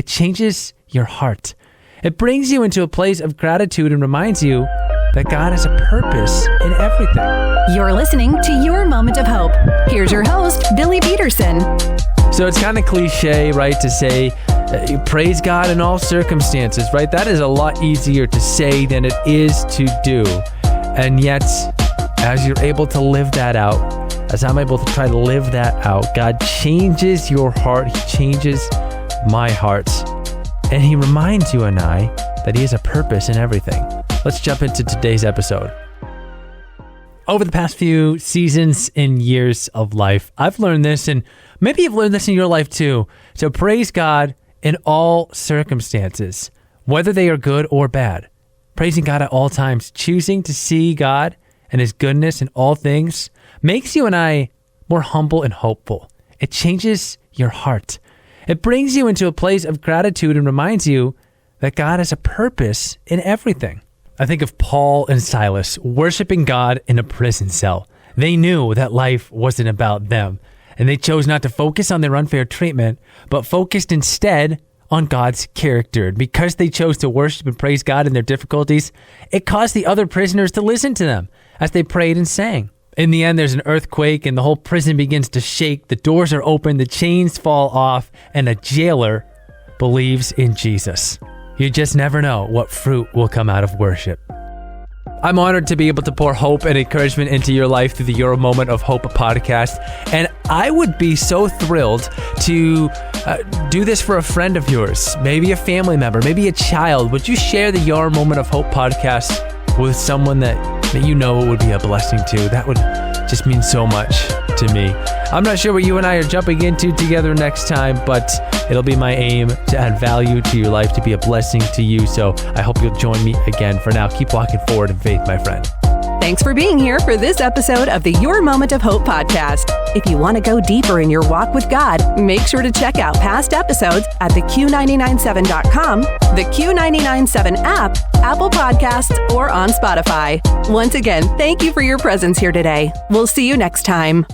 It changes your heart. It brings you into a place of gratitude and reminds you that God has a purpose in everything. You're listening to Your Moment of Hope. Here's your host, Billy Peterson. So it's kind of cliche, right, to say, praise God in all circumstances, right? That is a lot easier to say than it is to do. And yet, as you're able to live that out, as I'm able to try to live that out, God changes your heart. He changes my heart. And He reminds you and I that He has a purpose in everything. Let's jump into today's episode. Over the past few seasons and years of life, I've learned this, and maybe you've learned this in your life too, to praise God in all circumstances, whether they are good or bad. Praising God at all times, choosing to see God and His goodness in all things makes you and I more humble and hopeful. It changes your heart. It brings you into a place of gratitude and reminds you that God has a purpose in everything. I think of Paul and Silas worshiping God in a prison cell. They knew that life wasn't about them, and they chose not to focus on their unfair treatment, but focused instead on God's character. Because they chose to worship and praise God in their difficulties, it caused the other prisoners to listen to them as they prayed and sang. In the end, there's an earthquake and the whole prison begins to shake. The doors are open, the chains fall off, and a jailer believes in Jesus. You just never know what fruit will come out of worship. I'm honored to be able to pour hope and encouragement into your life through the Your Moment of Hope podcast. And I would be so thrilled to do this for a friend of yours, maybe a family member, maybe a child. Would you share the Your Moment of Hope podcast with someone that you know would be a blessing to? That would just mean so much to me. I'm not sure what you and I are jumping into together next time, but it'll be my aim to add value to your life, to be a blessing to you. So I hope you'll join me again. For now, keep walking forward in faith, my friend. Thanks for being here for this episode of the Your Moment of Hope podcast. If you want to go deeper in your walk with God, make sure to check out past episodes at theq997.com, the Q997 app, Apple Podcasts, or on Spotify. Once again, thank you for your presence here today. We'll see you next time.